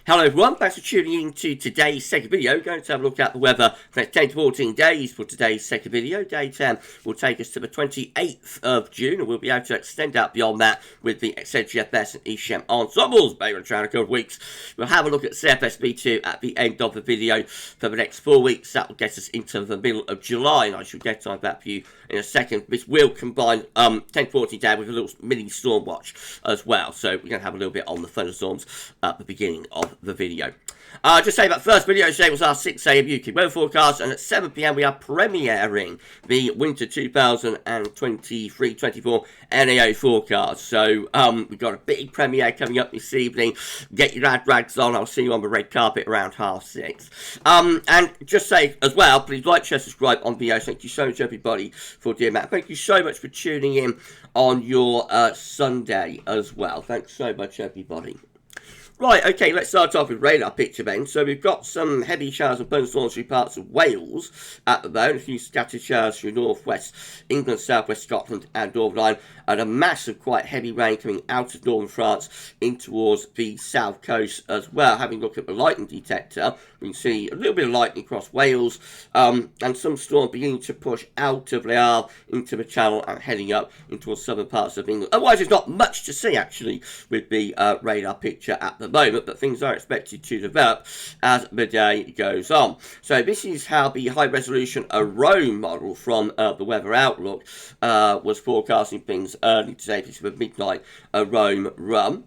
Hello everyone, thanks for tuning in to today's second video. We're going to have a look at the weather for the next 10 to 14 days for today's second video. Day 10 will take us to the 28th of June, and we'll be able to extend out beyond that with the extended GFS and GFS Ensembles. Maybe in a couple of weeks. We'll have a look at CFS V2 at the end of the video for the next 4 weeks. That will get us into the middle of July, and I shall get on that for you in a second. This will combine 10 to 14 days with a little mini storm watch as well. So we're going to have a little bit on the thunderstorms at the beginning of the video. Just say that first video today was our 6 AM UK weather forecast, and at 7 PM we are premiering the winter 2023-24 NAO forecast. So we've got a big premiere coming up this evening. Get your ad rags on. I'll see you on the red carpet around 6:30. And just say as well, please like, share, subscribe on videos. Thank you so much everybody for doing that. Thank you so much for tuning in on your Sunday as well. Thanks so much everybody. Right, okay, let's start off with radar picture then. So we've got some heavy showers and thunderstorms through parts of Wales at the moment. A few scattered showers through northwest England, southwest Scotland and Northern Ireland. And a mass of quite heavy rain coming out of northern France in towards the south coast as well. Having a look at the lightning detector, we can see a little bit of lightning across Wales. And some storm beginning to push out of Le Havre into the Channel and heading up into southern parts of England. Otherwise, there's not much to see actually with the radar picture at the moment, but things are expected to develop as the day goes on. So this is how the high resolution Rome model from the Weather Outlook was forecasting things early today. This is the midnight Rome run.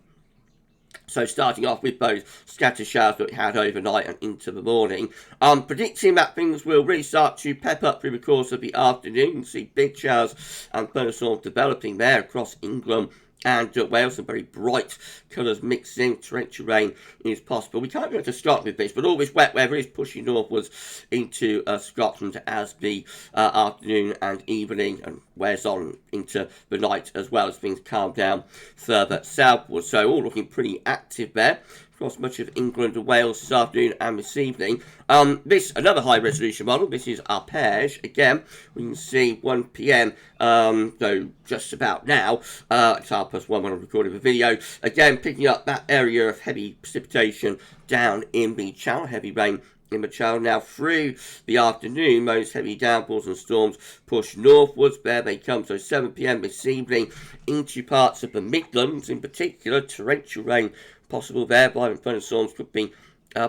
So starting off with both scattered showers that we had overnight and into the morning. Predicting that things will really start to pep up through the course of the afternoon. You can see big showers and thunderstorms developing there across England and Wales. Some very bright colours mixed in. Torrential rain is possible. We can't go to Scotland with this, but all this wet weather is pushing northwards into Scotland as the afternoon and evening and wears on into the night, as well as things calm down further southwards. So all looking pretty active there across much of England and Wales this afternoon and this evening. This, another high resolution model, this is arpège. Again, we can see 1 PM, so just about now, it's 1:30 when I'm recording the video. Again, picking up that area of heavy precipitation down in the Channel, heavy rain in the Channel. Now through the afternoon, those heavy downpours and storms push northwards. There they come. So 7 PM this evening into parts of the Midlands, in particular, torrential rain possible there. Violent thunderstorms could be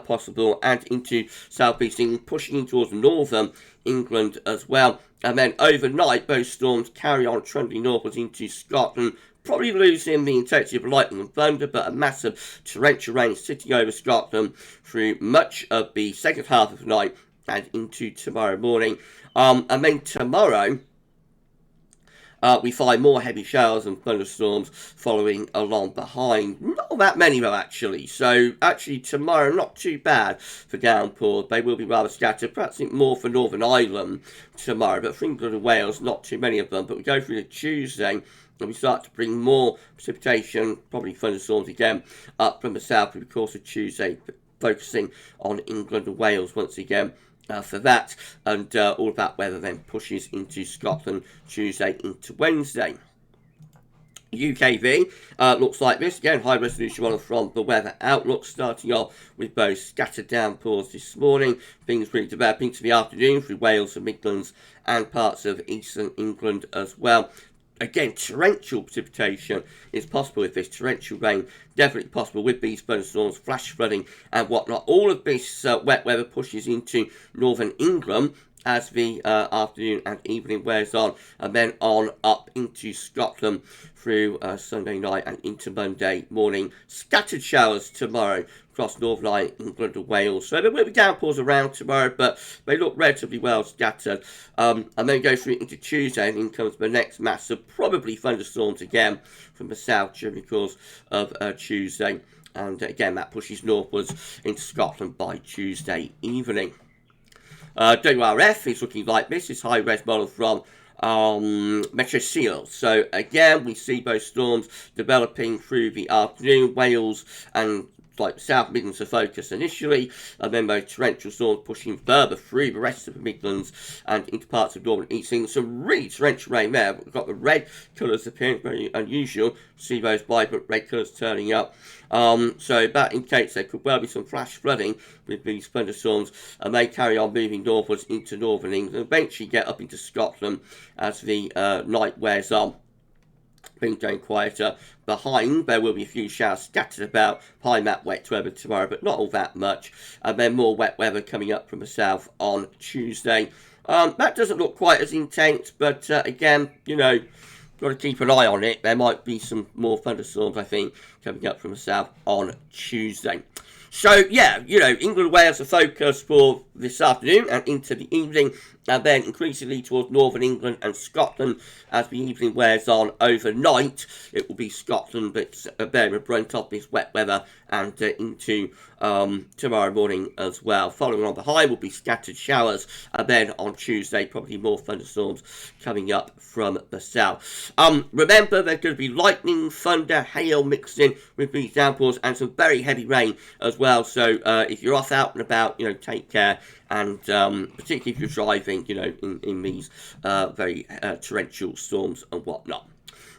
possible, and into southeast England, pushing in towards northern England as well. And then overnight, those storms carry on trundling northwards into Scotland, probably losing the intensity of lightning and thunder, but a massive torrential rain sitting over Scotland through much of the second half of the night and into tomorrow morning. And then tomorrow, we find more heavy showers and thunderstorms following along behind. Not that many though, actually. So actually tomorrow, not too bad for downpours. They will be rather scattered. Perhaps more for Northern Ireland tomorrow, but for England and Wales, not too many of them. But we go through to Tuesday, and we start to bring more precipitation, probably thunderstorms again, up from the south through the course of Tuesday, focusing on England and Wales once again. For that, and all of that weather then pushes into Scotland Tuesday into Wednesday. UKV looks like this. Again, high resolution model from the Weather Outlook, starting off with both scattered downpours this morning. Things really developing to the afternoon through Wales and Midlands and parts of eastern England as well. Again, torrential precipitation is possible with this. Torrential rain definitely possible with these thunderstorms, flash flooding and whatnot. All of this wet weather pushes into northern England as the afternoon and evening wears on, and then on up into Scotland through Sunday night and into Monday morning. Scattered showers tomorrow across Northern Ireland, England and Wales. So there will be downpours around tomorrow, but they look relatively well scattered. And then go through into Tuesday, and in comes the next mass of probably thunderstorms again from the south during the course of Tuesday. And again, that pushes northwards into Scotland by Tuesday evening. WRF is looking like this. This high-res model from Metro Seal. So again, we see both storms developing through the afternoon. Wales and like South Midlands are focused initially, and then those torrential storms pushing further through the rest of the Midlands and into parts of Northern East England. Some really torrential rain there. We've got the red colours appearing, very unusual. See those vibrant red colours turning up. So that indicates there could well be some flash flooding with these thunderstorms, and they carry on moving northwards into Northern England and eventually get up into Scotland as the night wears on. Things going quieter. Behind, there will be a few showers scattered about. High map wet weather tomorrow, but not all that much. And then more wet weather coming up from the south on Tuesday. That doesn't look quite as intense, but again, you know, got to keep an eye on it. There might be some more thunderstorms, I think, coming up from the south on Tuesday. So, yeah, you know, England and Wales are focused for this afternoon and into the evening, and then increasingly towards Northern England and Scotland as the evening wears on. Overnight, it will be Scotland that's bearing the brunt of this wet weather and into tomorrow morning as well. Following on the high will be scattered showers, and then on Tuesday, probably more thunderstorms coming up from the south. Remember, there's going to be lightning, thunder, hail mixed in with these downpours and some very heavy rain as well. So if you're off out and about, you know, take care. And particularly if you're driving, you know, in these very torrential storms and whatnot.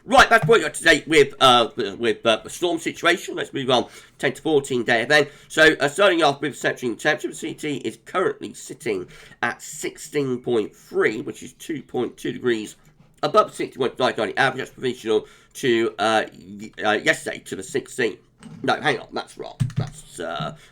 Right, that's brought you up to date with the storm situation. Let's move on. 10 to 14 day event. So starting off with central temperature, the CT is currently sitting at 16.3, which is 2.2 degrees above the 61 to 90 average. That's provisional to yesterday, to the 16th. No, hang on, that's wrong. That's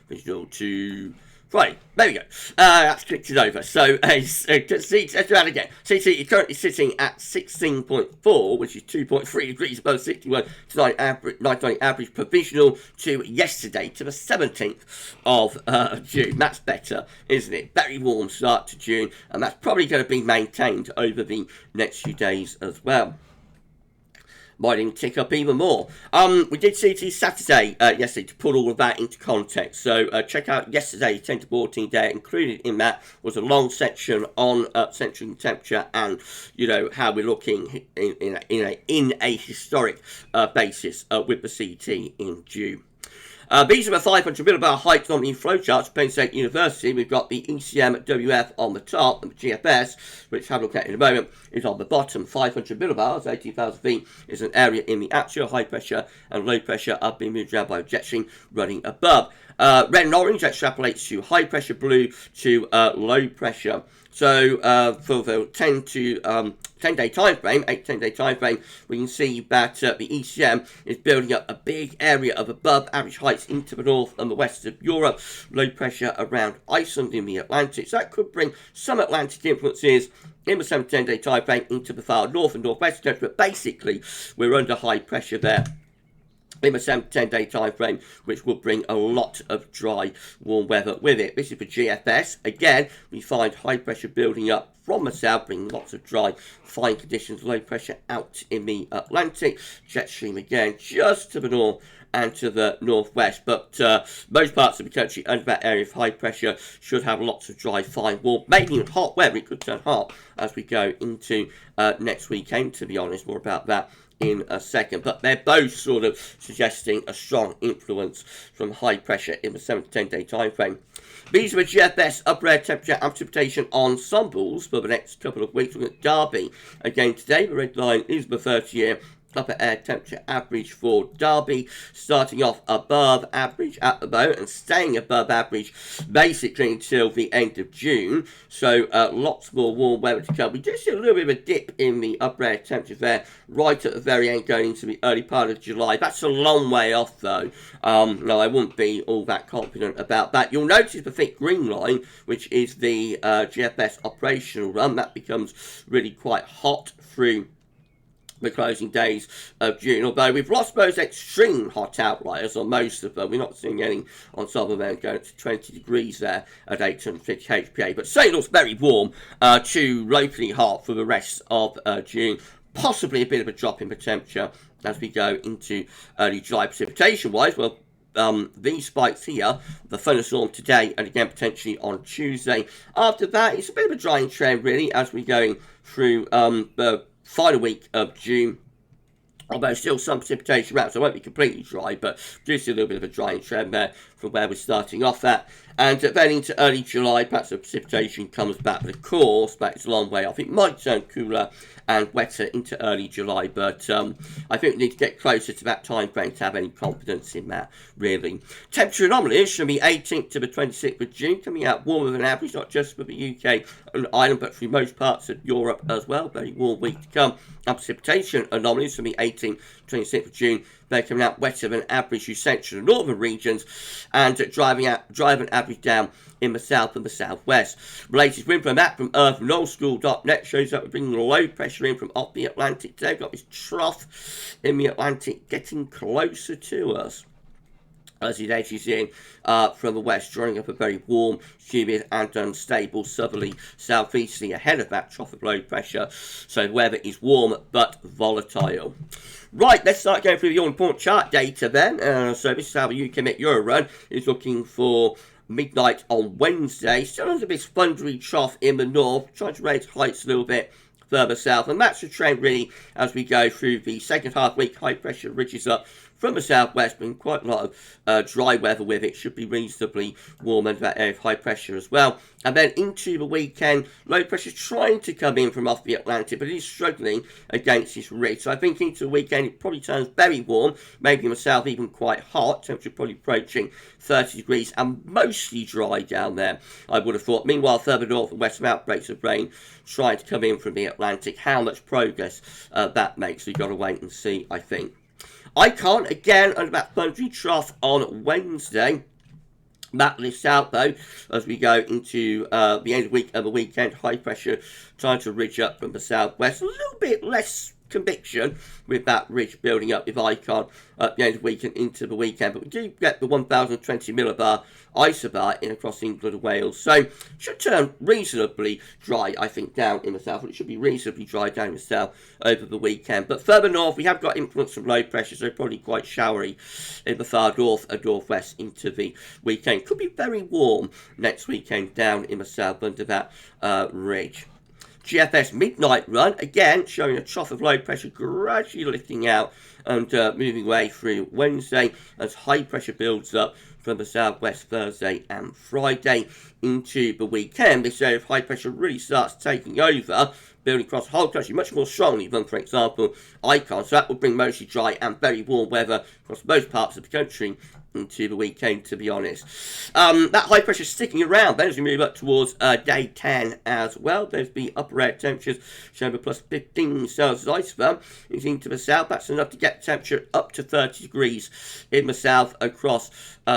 provisional to Right, there we go. That's clicked it over. So, let's do that again. CT is currently sitting at 16.4, which is 2.3 degrees above 61 tonight average, provisional to yesterday, to the 17th of June. That's better, isn't it? Very warm start to June, and that's probably going to be maintained over the next few days as well. Might even tick up even more. We did CT Saturday yesterday to put all of that into context. So check out yesterday's 10 to 14 day. Included in that was a long section on central temperature and, you know, how we're looking in a historic basis with the CT in June. These are the 500 millibar height anomaly flowcharts. Penn State University. We've got the ECM WF on the top, and the GFS, which I'll look at in a moment, is on the bottom. 500 millibars, 18,000 feet, is an area in the actual high pressure and low pressure are being moved around by jet stream running above. Red and orange extrapolates to high pressure, blue to low pressure. So for the 10-day time frame, 8-10-day time frame, we can see that the ECM is building up a big area of above average heights into the north and the west of Europe. Low pressure around Iceland in the Atlantic. So that could bring some Atlantic influences in the 7-10-day time frame into the far north and northwest. But basically, we're under high pressure there in the 7-10-day time frame, which will bring a lot of dry, warm weather with it. This is for GFS. Again, we find high pressure building up from the south, bringing lots of dry, fine conditions, low pressure out in the Atlantic. Jet stream again, just to the north and to the northwest, but most parts of the country under that area of high pressure should have lots of dry, fine, warm, maybe even hot weather. It could turn hot as we go into next weekend, to be honest. More about that in a second, but they're both sort of suggesting a strong influence from high pressure in the 7 to 10 day time frame. These are the GFS upper air temperature and precipitation ensembles for the next couple of weeks. We're at Derby again today. The red line is the 30-year upper air temperature average for Derby, starting off above average at the moment and staying above average basically until the end of June. So lots more warm weather to come. We do see a little bit of a dip in the upper air temperature there right at the very end going into the early part of July. That's a long way off though. No, I wouldn't be all that confident about that. You'll notice the thick green line, which is the GFS operational run. That becomes really quite hot through the closing days of June, although we've lost those extreme hot outliers on most of them. We're not seeing any on some of them going to 20 degrees there at 850 HPA, but say it looks very warm to locally hot for the rest of June. Possibly a bit of a drop in the temperature as we go into early July. Precipitation wise, well, these spikes here, the thunderstorm today and again potentially on Tuesday. After that, it's a bit of a drying trend really as we're going through the final week of June. Although still some precipitation around, so it won't be completely dry, but do see a little bit of a drying trend there from where we're starting off at. And then into early July, perhaps the precipitation comes back, but of course, it's a long way off. It might turn cooler and wetter into early July, but I think we need to get closer to that time frame to have any confidence in that, really. Temperature anomalies should be 18th to the 26th of June, coming out warmer than average, not just for the UK and Ireland, but for most parts of Europe as well. Very warm week to come. And precipitation anomalies from the 18th to 26th of June, they're coming out wetter than average in central and northern regions, and driving average down in the south and the southwest. The latest Windflow Map from earth-and-oilschool.net shows that we're bringing low pressure in from off the Atlantic today. We've got this trough in the Atlantic getting closer to us as it edges in from the west, drawing up a very warm, humid and unstable southerly southeasterly ahead of that trough of low pressure. So weather is warm but volatile. Right, let's start going through the all-important chart data then. So this is how the UK Met Euro run is looking for midnight on Wednesday. Still under this thundery trough in the north, trying to raise heights a little bit further south, and that's the trend really as we go through the second half week. High pressure ridges up from the southwest, bringing quite a lot of dry weather with it. Should be reasonably warm under that area of high pressure as well. And then into the weekend, low pressure trying to come in from off the Atlantic, but it is struggling against this ridge. So I think into the weekend it probably turns very warm, maybe in the south even quite hot. Temperature probably approaching 30 degrees and mostly dry down there, I would have thought. Meanwhile, further north and west, some outbreaks of rain trying to come in from the Atlantic. How much progress that makes, we've got to wait and see, I think. Icon, again, under that thundery trough on Wednesday. That lifts out, though, as we go into the end of the week and the weekend. High pressure trying to ridge up from the southwest. A little bit less conviction with that ridge building up with Icon at the end of the week and into the weekend, but we do get the 1020 millibar isobar in across England and Wales, so should turn reasonably dry, I think, down in the south. Well, it should be reasonably dry down in the south over the weekend, but further north we have got influence from low pressure, so probably quite showery in the far north and northwest into the weekend. Could be very warm next weekend down in the south under that ridge. GFS midnight run, again showing a trough of low pressure gradually lifting out and moving away through Wednesday as high pressure builds up from the southwest Thursday and Friday into the weekend. This area of high pressure really starts taking over, building across the whole country much more strongly than, for example, Icon. So that will bring mostly dry and very warm weather across most parts of the country into the weekend, to be honest. That high pressure sticking around then as we move up towards day 10 as well. There's the upper air temperatures showing a plus 15 Celsius isoform is into the south. That's enough to get temperature up to 30 degrees in the south across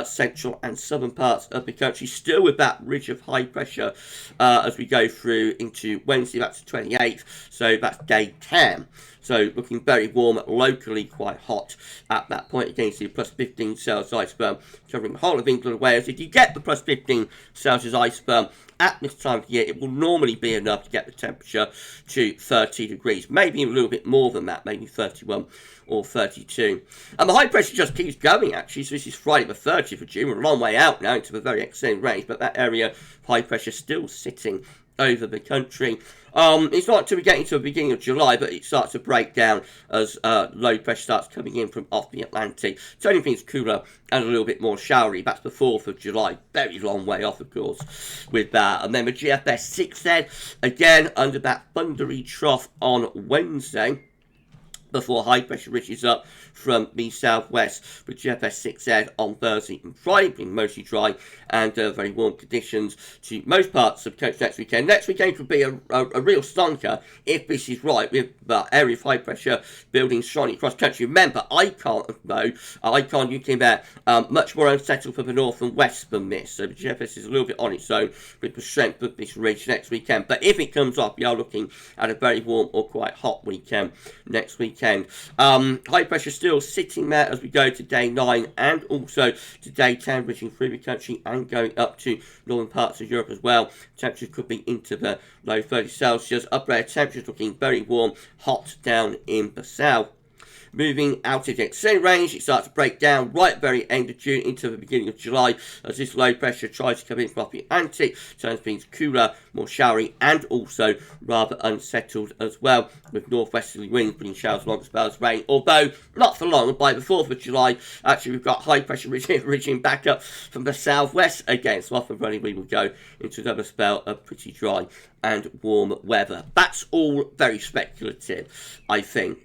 central and southern parts of the country. Still with that ridge of high pressure as we go through into Wednesday. That's the 28th, so that's day 10. So looking very warm, locally quite hot at that point. Again, you see plus 15 Celsius isoform covering the whole of England and Wales. If you get the plus 15 Celsius isoform at this time of year, it will normally be enough to get the temperature to 30 degrees. Maybe even a little bit more than that, maybe 31 or 32. And the high pressure just keeps going, actually. So this is Friday the 30th of June. We're a long way out now into the very extended range, but that area of high pressure still sitting over the country. It's not until we get into the beginning of July, but it starts to break down as low pressure starts coming in from off the Atlantic. So anything's cooler and a little bit more showery. That's the 4th of July. Very long way off, of course, with that. And then the GFS 6Z, again, under that thundery trough on Wednesday, before high pressure ridges up from the southwest with GFS 6Z on Thursday and Friday, being mostly dry and very warm conditions to most parts of the country next weekend. Next weekend could be a real stonker if this is right, with the area of high pressure building strongly across the country. Remember, Icon, though, Icon, you came back much more unsettled for the north and west than this, so the GFS is a little bit on its own with the strength of this ridge next weekend. But if it comes off, we are looking at a very warm or quite hot weekend next weekend. High pressure still sitting there as we go to day 9 and also to day 10, reaching through the country and going up to northern parts of Europe as well. Temperatures could be into the low 30 Celsius. Upper air temperatures looking very warm, hot down in the south. moving out of the extended range. It starts to break down right at the very end of June into the beginning of July as this low pressure tries to come in from the Atlantic, turns things cooler, more showery, and also rather unsettled as well, with northwesterly winds bringing showers along spells of rain, although not for long. By the 4th of July, actually we've got high pressure ridging back up from the southwest again, so off and running we will go into another spell of pretty dry and warm weather. That's all very speculative, I think,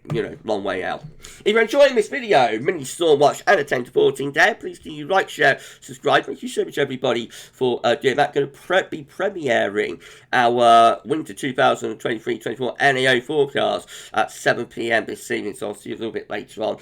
long way out. If you're enjoying this video, mini storm watch and a 10 to 14 day, please do you like, share, subscribe. Thank you so much everybody for doing that. Going to be premiering our winter 2023-24 NAO forecast at 7 PM this evening, so I'll see you a little bit later on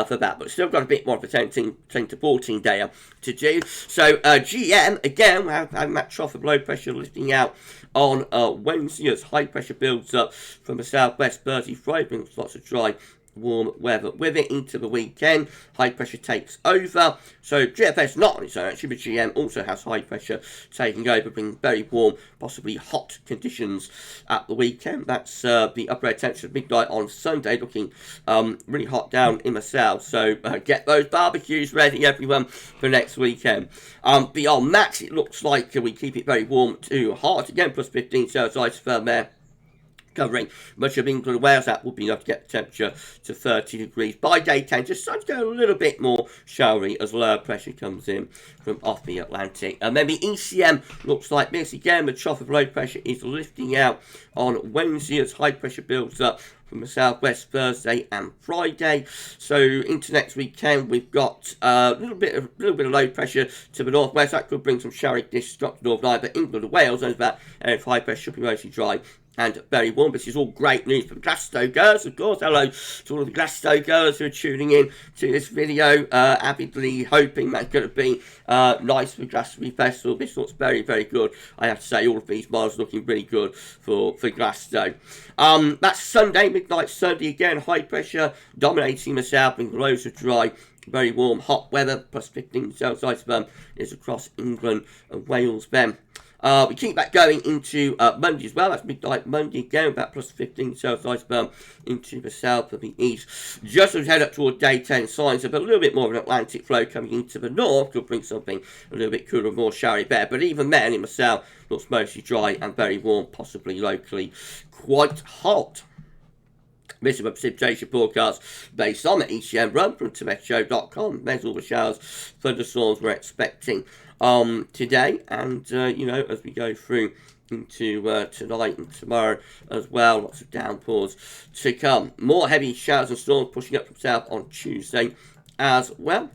for that, but still got a bit more of a 10 to 14 day to do. So GM, again, we're having that trough of low pressure lifting out on Wednesday as high pressure builds up from the southwest. Thursday, Friday brings lots of dry, warm weather with it into the weekend. High pressure takes over. So GFS not on its own, actually, but GM also has high pressure taking over, bringing very warm, possibly hot conditions at the weekend. That's the upper air temperature at midnight on Sunday, looking really hot down in the south. So get those barbecues ready, everyone, for next weekend. Beyond that, it looks like we keep it very warm to hot. Again, plus 15 Celsius firm there, covering much of England and Wales. That would be enough to get the temperature to 30 degrees. By day 10, just starting to go a little bit more showery as lower pressure comes in from off the Atlantic. And then the ECM looks like this. Again, the trough of low pressure is lifting out on Wednesday as high pressure builds up from the southwest Thursday and Friday. So into next weekend, we've got a little bit of low pressure to the northwest. That could bring some showery conditions to Northern Ireland, but England and Wales, knows that area of high pressure should be mostly dry and very warm. This is all great news for Glasgow girls, of course. Hello to all of the Glasgow girls who are tuning in to this video, avidly hoping that's going to be nice for Glastonbury Festival. This looks very, very good. I have to say, all of these models looking really good for Glasgow. That's Sunday, midnight Sunday again. High pressure dominating the south, with loads of dry, very warm, hot weather. Plus 15 Celsius is across England and Wales then. We keep that going into Monday as well. That's midnight Monday again, about plus 15 Celsius into the south of the east. Just as we head up toward day 10, signs of a little bit more of an Atlantic flow coming into the north could bring something a little bit cooler and more showery there. But even then, in the south, looks mostly dry and very warm, possibly locally quite hot. This is a precipitation forecast based on the ECM run from TemPshow.com. There's all the showers, thunderstorms we're expecting today, and as we go through into tonight and tomorrow as well, lots of downpours to come. More heavy showers and storms pushing up from south on Tuesday as well.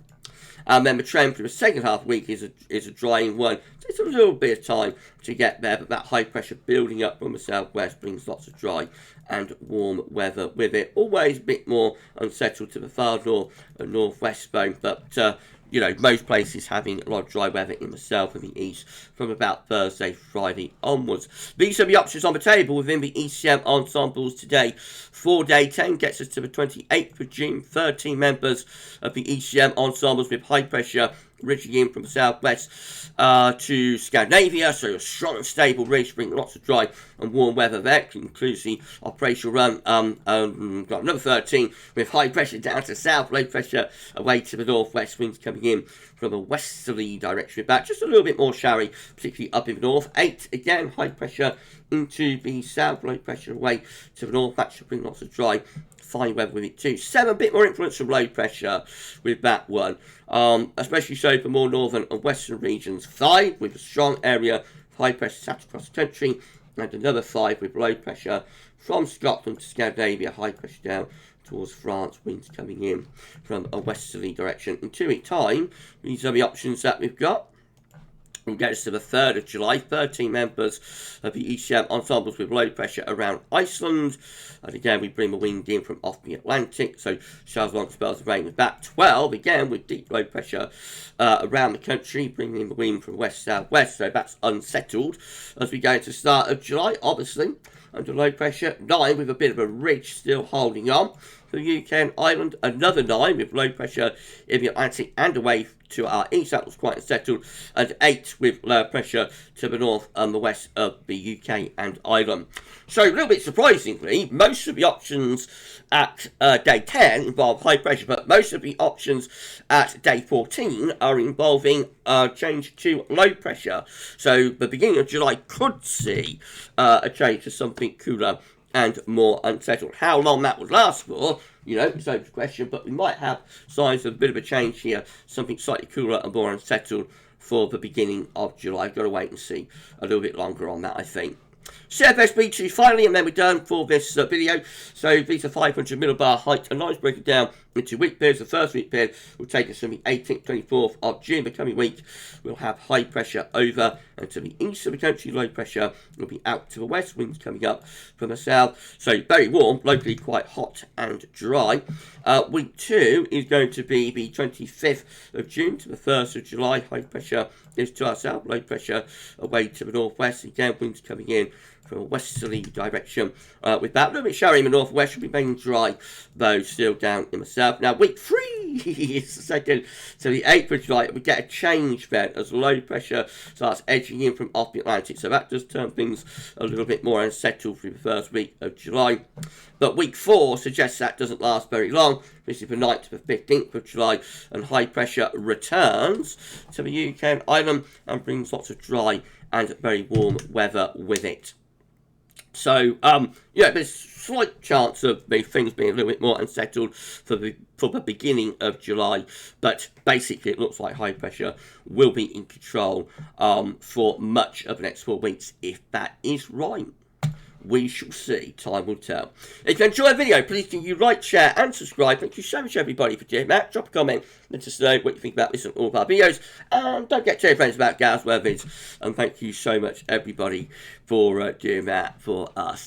And then the trend for the second half of the week is a drying one. It takes a little bit of time to get there, but that high pressure building up from the southwest brings lots of dry and warm weather with it. Always a bit more unsettled to the far north and northwest though, but most places having a lot of dry weather in the south and the east from about Thursday, Friday onwards. These are the options on the table within the ECM ensembles today. 4-day 10 gets us to the 28th of June. 13 members of the ECM ensembles with high pressure ridging in from the southwest to Scandinavia, so a strong and stable ridge, bringing lots of dry and warm weather there, includes the operational run. Got another 13 with high pressure down to south, low pressure away to the northwest, winds coming in from a westerly direction with that, just a little bit more showery, particularly up in the north. 8, again, high pressure into the south, low pressure away to the north, that should bring lots of dry, fine weather with it too. 7, a bit more influence from low pressure with that one, especially so for more northern and western regions. 5, with a strong area of high pressure sat across the country, and another 5 with low pressure from Scotland to Scandinavia, high pressure down towards France, winds coming in from a westerly direction. In 2 week time, these are the options that we've got. We'll get us to the 3rd of July, 13 members of the ECM ensembles with low pressure around Iceland. And again, we bring the wind in from off the Atlantic, so showers long spells of rain with that. 12, again, with deep low pressure around the country, bringing in the wind from west-southwest, so that's unsettled as we go into the start of July, obviously, under low pressure. 9, with a bit of a ridge still holding on for the UK and Ireland, another 9 with low pressure in the Atlantic and away to our east, that was quite unsettled, and 8 with low pressure to the north and the west of the UK and Ireland. So a little bit surprisingly, most of the options at day 10 involve high pressure, but most of the options at day 14 are involving change to low pressure. So the beginning of July could see a change to something cooler and more unsettled. How long that would last for, you know, it's open question, but we might have signs of a bit of a change here, something slightly cooler and more unsettled for the beginning of July. I've got to wait and see a little bit longer on that, I think. CFS Weeklies finally, and then we're done for this video. So these are 500 millibar height anomalies broken down into week periods. The first week period will take us from the 18th, 24th of June. The coming week, we'll have high pressure over and to the east of the country. Low pressure will be out to the west. Winds coming up from the south. So very warm, locally quite hot and dry. Week 2 is going to be the 25th of June to the 1st of July. High pressure is to our south. Low pressure away to the northwest. Again, winds coming in from a westerly direction. With that, a little bit showery in the northwest, should be remaining dry, though still down in the south. Now, week 3 is the 2nd to the 8th of July. We get a change then as low pressure starts edging in from off the Atlantic. So that does turn things a little bit more unsettled through the first week of July. But week 4 suggests that doesn't last very long. This is the 9th to the 15th of July, and high pressure returns to the UK and Ireland and brings lots of dry and very warm weather with it. So, yeah, there's slight chance of things being a little bit more unsettled for the beginning of July, but basically it looks like high pressure will be in control for much of the next 4 weeks, if that is right. We shall see. Time will tell. If you enjoyed the video, please can you like, share and subscribe. Thank you so much everybody for doing that. Drop a comment. Let us know what you think about this and all of our videos. And don't forget to tell your friends about GavsWeatherVids. And thank you so much everybody for doing that for us.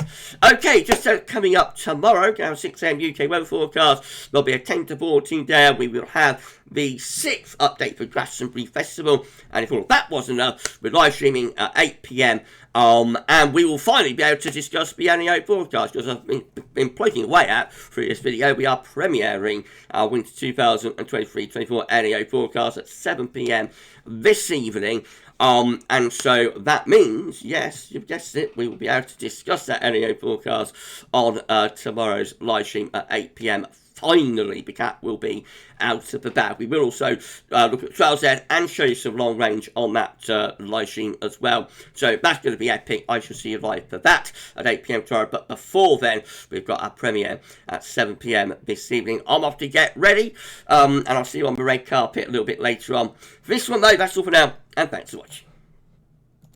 Okay, just coming up tomorrow, around 6 AM UK weather forecast. There'll be a 10 to 14 down. We will have the 6th update for Glastonbury Festival. And if all of that wasn't enough, we're live streaming at 8 PM. And we will finally be able to discuss the NEO forecast, because I've been plugging away at through this video. We are premiering our winter 2023-24 NEO forecast at 7 PM this evening. And so that means, yes, you've guessed it, we will be able to discuss that NEO forecast on tomorrow's live stream at 8 PM. Finally, the cat will be out of the bag. We will also look at Trail Z and show you some long range on that live stream as well. So that's going to be epic. I shall see you live for that at 8 PM tomorrow. But before then, we've got our premiere at 7 PM this evening. I'm off to get ready, and I'll see you on the red carpet a little bit later on. For this one, though, that's all for now, and thanks for watching.